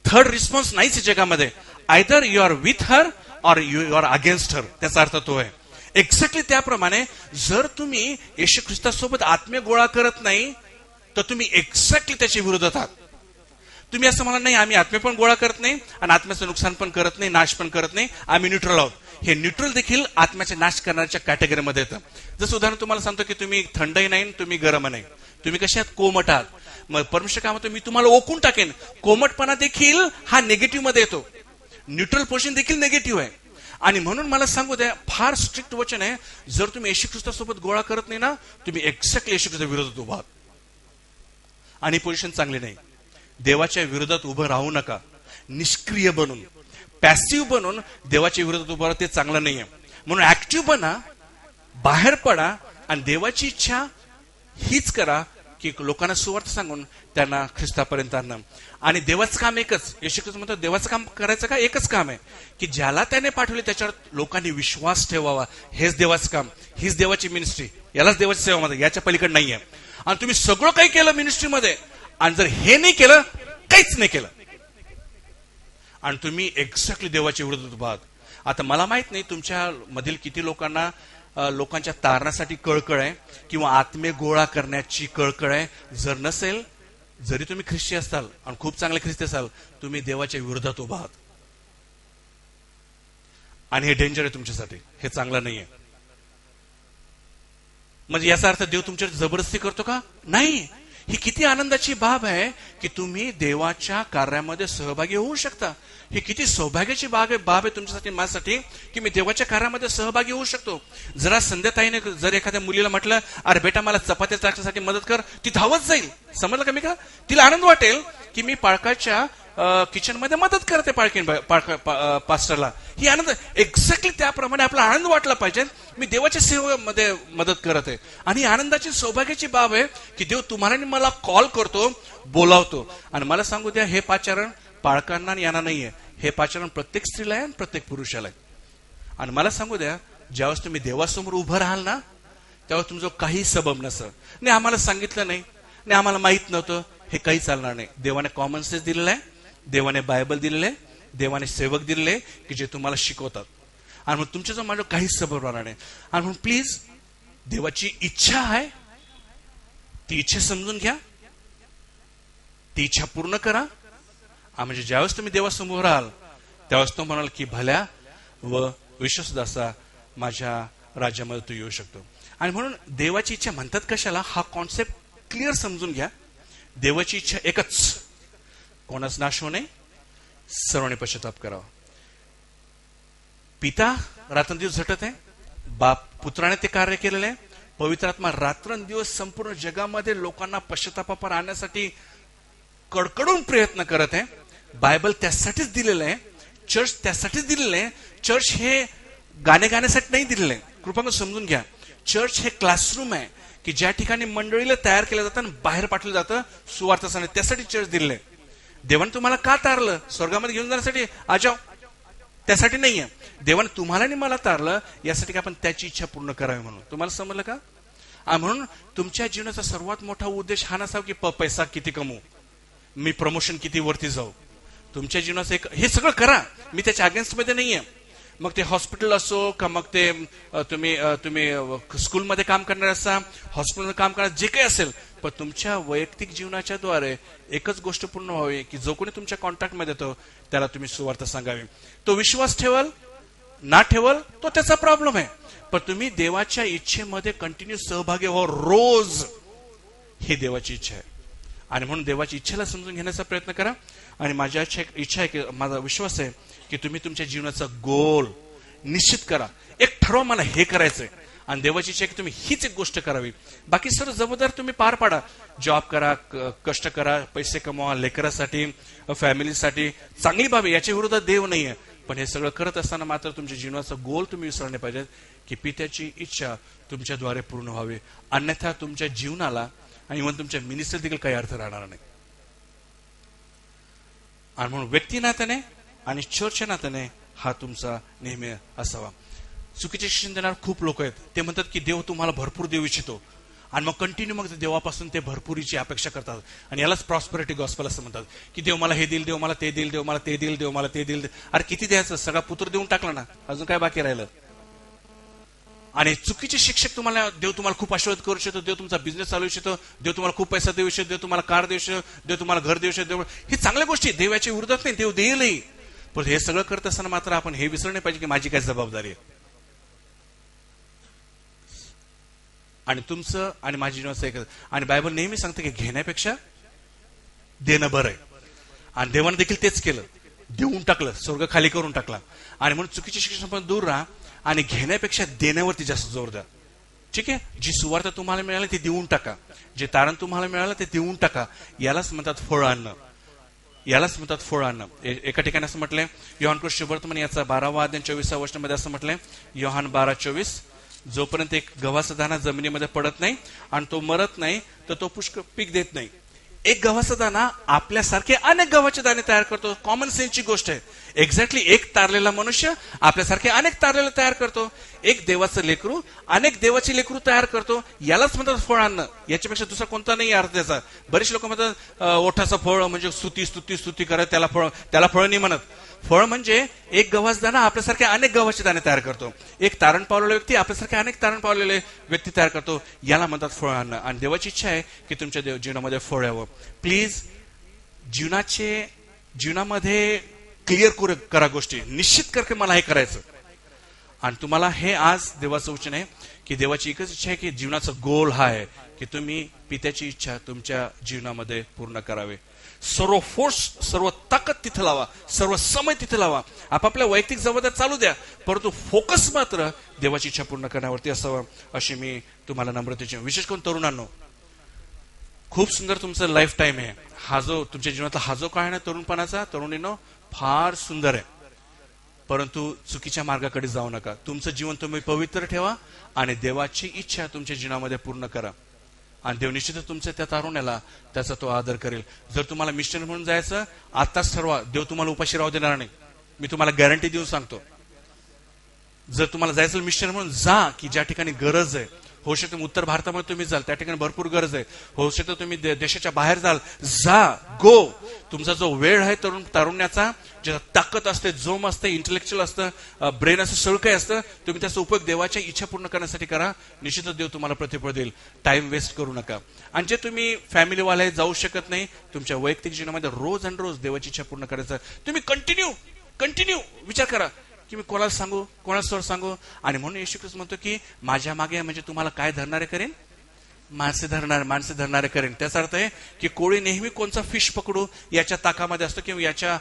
Third response नाहीच जगामध्ये. Either you are with her or you are against her. त्याचा अर्थ तो आहे. एक्झॅक्टली त्याप्रमाणे जर तुम्ही येशू ख्रिस्तासोबत आत्मे गोळा करत नाही तर तुम्ही एक्झॅक्टली त्याच्या विरोधात आहात. तुम्ही असं म्हणा, नाही आम्ही आत्मे पण गोळा करत नाही आणि आत्म्याचं नुकसान पण करत नाही, नाश पण करत नाही, आम्ही न्यूट्रल आहोत. हे न्यूट्रल देखील आत्म्याचे नाश करण्याच्या कॅटेगरीमध्ये येतं. जसं उदाहरण तुम्हाला सांगतो की तुम्ही थंडही नाही, तुम्ही गरम नाही, तुम्ही कसे आहात? कोमट आहात. मग परमेश्वर काय म्हणतो, मी तुम्हाला ओकून टाकेन. कोमटपणा देखील हा निगेटिव्ह मध्ये येतो. न्यूट्रल पोझिशन देखील निगेटिव्ह आहे. आणि म्हणून मला सांगू द्या, फार स्ट्रिक्ट वचन आहे, जर तुम्ही येशू ख्रिस्तासोबत गोळा करत नाही ना, तुम्ही एक्झॅक्टली येशू ख्रिस्ता विरोधात उभा आहात. आणि पोझिशन चांगली नाही. देवाच्या विरोधात उभं राहू नका. निष्क्रिय बनून, पॅसिव्ह बनून देवाच्या विरोधात उभं राहा, ते चांगलं नाहीये. म्हणून ऍक्टिव्ह बना, बाहेर पडा आणि देवाची इच्छा हीच करा की लोकांना सुवार्थ सांगून त्यांना ख्रिस्तापर्यंत आणणं. आणि देवाचं काम एकच. येशू ख्रिस्त म्हणतो देवाचं काम करायचं का? एकच काम आहे की ज्याला त्याने पाठवले त्याच्यावर लोकांनी विश्वास ठेवावा. हेच देवाचं काम, हीच देवाची मिनिस्ट्री, यालाच देवाची सेवा मध्ये, याच्या पलीकडे नाहीये. आणि तुम्ही सगळं काही केलं मिनिस्ट्रीमध्ये आणि जर हे नाही केलं, काहीच नाही केलं, आणि तुम्ही एक्झॅक्टली देवाच्या विरोधात उभा आहात. आता मला माहित नाही तुमच्या मधील किती लोकांना लोकांच्या तारणासाठी कळकळ आहे किंवा आत्मे गोळा करण्याची कळकळ आहे. जर नसेल, जरी तुम्ही ख्रिस्ती असाल आणि खूप चांगले ख्रिस्ती असाल, तुम्ही देवाच्या विरोधात उभा आहात. आणि हे डेंजर आहे तुमच्यासाठी, हे चांगलं नाहीये. म्हणजे याचा अर्थ देव तुमच्यावर जबरदस्ती करतो का? नाही. ही किती आनंदाची बाब आहे की तुम्ही देवाच्या कार्यामध्ये सहभागी होऊ शकता. ही किती सौभाग्याची बाब आहे तुमच्यासाठी, माझ्यासाठी, की मी देवाच्या कार्यामध्ये सहभागी होऊ शकतो. जरा संध्याताईने जर एखाद्या मुलीला म्हटलं, अरे बेटा मला चपात्या टाकण्यासाठी मदत कर, ती धावत जाईल. समजलं का? मी का तिला आनंद वाटेल की मी पाळकाच्या किचन मध्ये मदत करते पास्टरला. ही आनंद एक्झॅक्टली त्याप्रमाणे आपला आनंद वाटला पाहिजे. मी देवाच्या सेवेमध्ये मदत करत आहे. आणि आनंदाची सौभाग्याची बाब आहे की देव तुम्हाला मला कॉल करतो, बोलावतो. आणि मला सांगू द्या, हे पाचारण पाळकांना यांना नाहीये. हे पाचारण प्रत्येक स्त्रीला आहे आणि प्रत्येक पुरुषाला आहे. आणि मला सांगू द्या, ज्यावेळेस तुम्ही देवासमोर उभं राहाल ना, त्यावेळेस तुमचं काही सबब नसतं. नाही आम्हाला सांगितलं नाही, आम्हाला माहित नव्हतं, हे काही चालणार नाही. देवाने कॉमन सेन्स दिलेलं आहे, देवाने बायबल दिलेलं आहे, देवाने सेवक दिलेले की जे तुम्हाला शिकवतात. आणि मग तुमच्याजवळ माझं काहीच सबब राहणार नाही. आणि म्हणून प्लीज, देवाची इच्छा आहे, ती इच्छा समजून घ्या, ती इच्छा पूर्ण करा. म्हणजे ज्यावेळेस तुम्ही देवासमोर राहाल त्यावेळेस तो म्हणाल की भल्या व विश्वासदासा माझ्या राज्यामध्ये तू येऊ शकतो. आणि म्हणून देवाची इच्छा म्हणतात कशाला, हा कॉन्सेप्ट क्लिअर समजून घ्या. देवाची इच्छा एकच, कोणाच नाश होणे, सर्वांनी पश्चाताप करावा. पिता रात्रंदिवस झटत आहे, बाप पुत्राने ते कार्य केलेलं आहे, पवित्र आत्मा रात्रंदिवस संपूर्ण जगामध्ये लोकांना पश्चातापावर आणण्यासाठी कडकडून प्रयत्न करत आहे. बायबल त्यासाठीच दिलेलं आहे, चर्च त्यासाठीच दिलेलं आहे. चर्च हे गाणे गाण्यासाठी नाही दिलेलं आहे. कृपा समजून घ्या. चर्च हे क्लासरूम आहे की ज्या ठिकाणी मंडळीला तयार केलं जातं आणि बाहेर पाठवलं जातं सुवार्थ सांगण्यासाठी. त्यासाठी चर्च दिलेलं आहे. देवाने तुम्हाला का तारलं? स्वर्गामध्ये घेऊन जाण्यासाठी? आजाव, त्यासाठी नाहीये. देवाने तुम्हाला आणि मला तारलं यासाठी की आपण त्याची इच्छा पूर्ण करावी म्हणून. तुम्हाला समजलं का? म्हणून तुमच्या जीवनाचा सर्वात मोठा उद्देश हा नसावा की पैसा किती कमवू, मी प्रमोशन किती वरती जाऊ. तुमच्या जीवनाचं एक, हे सगळं करा, मी त्याच्या अगेन्स्ट मध्ये नाहीये. मग ते हॉस्पिटल असो का मग ते तुम्ही स्कूलमध्ये काम करणार असा, हॉस्पिटलमध्ये काम करणार, जे काही असेल, पण तुमच्या वैयक्तिक जीवनाच्या द्वारे एकच गोष्ट पूर्ण व्हावी की जो कोणी तुमच्या कॉन्टॅक्टमध्ये येतो त्याला तुम्ही सुवार्ता सांगावी. तो विश्वास ठेवल ना ठेवल तो त्याचा प्रॉब्लेम आहे, पण तुम्ही देवाच्या इच्छेमध्ये कंटिन्यू सहभागी व्हा रोज, ही देवाची इच्छा आहे. आणि म्हणून देवाची इच्छेला समजून घेण्याचा प्रयत्न करा. आणि माझी इच्छा आहे की माझा विश्वास आहे की तुम्ही तुमच्या जीवनाचा गोल निश्चित करा. एक ठरवा मला हे करायचंय, आणि देवाची इच्छा आहे की तुम्ही हीच एक गोष्ट करावी. बाकी सर्व जबाबदार तुम्ही पार पाडा. जॉब करा, कष्ट करा, पैसे कमवा, लेकरासाठी, फॅमिलीसाठी, चांगली बाबी, याच्या विरोधात देव नाहीये. पण हे सगळं करत असताना मात्र तुमच्या जीवनाचा गोल तुम्ही विसरले पाहिजेत की पित्याची इच्छा तुमच्याद्वारे पूर्ण व्हावी. अन्यथा तुमच्या जीवनाला आणि मग तुमच्या मिनिस्टर देखील काही अर्थ राहणार नाही. आणि म्हणून व्यक्ती नात्याने आणि चर्चच्या नात्याने हा तुमचा नेहमी असावा. चुकीचे शिक्षण देणार खूप लोक आहेत. ते म्हणतात की देव तुम्हाला भरपूर देऊ इच्छितो, आणि मग कंटिन्यू मग देवापासून ते भरपुरीची अपेक्षा करतात. आणि यालाच प्रॉस्पेरिटी गॉस्पेल असं म्हणतात की देव मला हे देईल, देव मला ते देईल, देव मला ते देईल, देव मला ते देईल. अरे किती द्यायचं, सगळा पुत्र देऊन टाकला ना, अजून काय बाकी राहिलं. आणि चुकीचे शिक्षक तुम्हाला देव तुम्हाला खूप आशीर्वाद करू शकतो, देव तुमचा बिझनेस चालू शकतो, देव तुम्हाला खूप पैसा देऊ शकतो, देव तुम्हाला कार देऊ शकतो, देव तुम्हाला घर देऊ शकतो. ही चांगल्या गोष्टी देवाच्या विरोधात नाही, देव देईलही. पण हे सगळं करत असताना मात्र आपण हे विसरले पाहिजे की माझी काय जबाबदारी आहे. आणि तुमचं आणि माझी जीवनाचं एक. आणि बायबल नेहमी सांगतं की घेण्यापेक्षा देणं बरं आहे. आणि देवानं देखील तेच केलं, देऊन टाकलं, स्वर्ग खाली करून टाकला. आणि म्हणून चुकीच्या शिक्षणापासून दूर राहा आणि घेण्यापेक्षा देण्यावरती जास्त जोर द्या. ठीक आहे, जी सुवार्ता तुम्हाला मिळाली ती देऊन टाका, जे तारण तुम्हाला मिळालं ते देऊन टाका. यालाच म्हणतात फळ आणणं, यालाच म्हणतात फळ आणणं. एका ठिकाणी असं म्हटलंय, योहान शुभवर्तमान याचा 12वा अध्याय 24व्या वचनामध्ये असं म्हटलंय, योहान 12:24, जोपर्यंत एक गव्हाचा दाणा जमिनीमध्ये पडत नाही आणि तो मरत नाही तर तो पुष्कळ पीक देत नाही. एक गव्हाचा दाणा आपल्यासारखे अनेक गव्हाचे दाणे तयार करतो. कॉमन सेन्सची गोष्ट आहे. एक्झॅक्टली एक तारलेला मनुष्य आपल्यासारखे अनेक तारलेला तयार करतो. एक देवाचं लेकरू अनेक देवाची लेकरू तयार करतो. यालाच म्हणतात फळ आणणं. याच्यापेक्षा दुसरा कोणता नाही अर्थ त्याचा. बरेच लोक म्हणतात ओठाचं फळ म्हणजे स्तुती स्तुती स्तुती करत त्याला फळ नाही म्हणत. फळ म्हणजे एक गव्हाचा दाणा आपल्यासारखे अनेक गव्हाचे दाणे तयार करतो. एक तारण पावलेला व्यक्ती आपल्यासारखे अनेक तारण पावलेले व्यक्ती तयार करतो. याला म्हणतात फळ आणणं. आणि देवाची इच्छा आहे की तुमच्या जीवनामध्ये फळ यावं. प्लीज जीवनामध्ये क्लिअर करा गोष्टी, निश्चित कर की मला हे करायचं. आणि तुम्हाला हे आज देवाचं वचन आहे की देवाची एकच इच्छा आहे की जीवनाचा गोल हा आहे की तुम्ही पित्याची इच्छा तुमच्या जीवनामध्ये पूर्ण करावे. सर्व फोर्स, सर्व ताकद तिथे लावा, सर्व समय तिथे लावा. आपापल्या वैयक्तिक जबाबदारी चालू द्या, परंतु फोकस मात्र देवाची इच्छा पूर्ण करण्यावरती असावं, अशी मी तुम्हाला नम्रतेची. विशेष करून तरुणांनो, खूप सुंदर तुमचं लाईफ टाईम आहे. हा जो तुमच्या जीवनातला हा जो काळ आहे ना तरुणपणाचा, तरुणींनो फार सुंदर आहे. परंतु चुकीच्या मार्गाकडे जाऊ नका. तुमचं जीवन तुम्ही पवित्र ठेवा आणि देवाची इच्छा तुमच्या जीवनामध्ये पूर्ण करा. आणि देव निश्चितच तुमच्या त्या तारुण्याला त्याचा तो आदर करेल. जर तुम्हाला मिशनरी म्हणून जायचं, आताच ठरवा. देव तुम्हाला उपाशी राहू देणार नाही, मी तुम्हाला गॅरंटी देऊन सांगतो. जर तुम्हाला जायचं मिशनरी म्हणून जा की ज्या ठिकाणी गरज आहे. होऊ शकतं उत्तर भारतामध्ये तुम्ही जाल, त्या ठिकाणी भरपूर गरज आहे. होऊ शकतं तुम्ही देशाच्या बाहेर जाल, जा, गो. तुमचा जो वेळ आहे तारुण्याचा, ज्याचा ताकद असते, जोम असते, इंटेलेक्च्युअल असतं, ब्रेन असतं, सगळं काही असतं, तुम्ही त्याचा उपयोग देवाच्या इच्छा पूर्ण करण्यासाठी करा. निश्चितच देव तुम्हाला प्रतिफळ देईल. टाइम वेस्ट करू नका. आणि जे तुम्ही फॅमिलीवाले जाऊ शकत नाही, तुमच्या वैयक्तिक जीवनामध्ये रोज आणि रोज देवाची इच्छा पूर्ण करायचं. तुम्ही कंटिन्यू विचार करा की मी कोणाला सांगू, कोणाला सांगू. आणि म्हणून येशू ख्रिस्त म्हणतो की माझ्या मागे म्हणजे तुम्हाला काय धरणारे करेन, माणसे धरणारे करेन. त्याचा अर्थ आहे की कोळी नेहमी कोणचा फिश पकडू याच्या ताकामध्ये असतो किंवा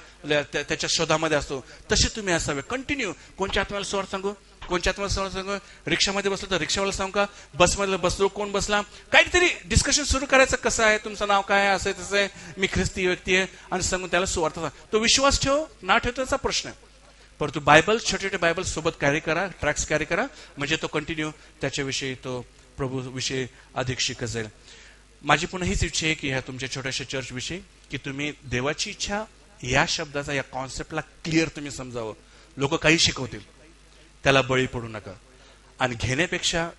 त्याच्या शोधामध्ये असतो. तसे तुम्ही असावे. कंटिन्यू. कोणच्या आत्म्याला स्वार्थ सांगू, कोणच्या आत्म्याला स्वार्थ सांगू. रिक्षामध्ये बसलो तर रिक्षावाला सांगू का, बसमध्ये बसलो कोण बसला, काहीतरी डिस्कशन सुरू करायचं. कसं आहे, तुमचं नाव काय आहे, असं आहे तसं आहे, मी ख्रिस्ती व्यक्ती आहे, आणि सांगून त्याला स्वार्थ सांग. तो विश्वास ठेव ना ठेव त्याचा प्रश्न आहे. परंतु बायबल, छोटे बायबल सोबत कॅरी करा, ट्रॅक्स कॅरी करा, म्हणजे तो कंटिन्यू त्याच्याविषयी, तो प्रभू विषयी अधिक शिकत जाईल. माझी पुन्हा हीच इच्छा आहे की ह्या तुमच्या छोट्याशा चर्च विषयी की तुम्ही देवाची इच्छा या शब्दाचा, या कॉन्सेप्टला क्लिअर तुम्ही समजावं. लोक काही शिकवतील त्याला बळी पडू नका. आणि घेण्यापेक्षा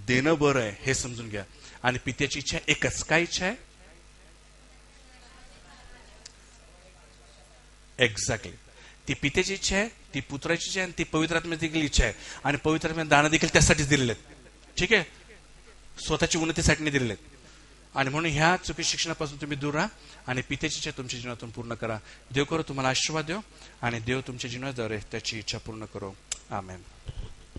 देणं बरं आहे हे समजून घ्या. आणि पित्याची इच्छा एकच. काय इच्छा आहे? एक्झॅक्टली. ती पित्याची इच्छा आहे, ती पुत्राची इच्छा आहे, आणि ती पवित्र आत्म्याची देखील इच्छा आहे. आणि पवित्र आत्म्याचे दान देखील त्यासाठीच दिलेले आहेत. ठीक आहे, स्वतःची उन्नतीसाठी नाही दिलेले आहेत. आणि म्हणून ह्या चुकी शिक्षणापासून तुम्ही दूर राहा आणि पित्याची इच्छा तुमच्या जीवनातून पूर्ण करा. देव करो तुम्हाला आशीर्वाद देव, आणि देव तुमच्या जीवनाद्वारे त्याची इच्छा पूर्ण करो. आमेन.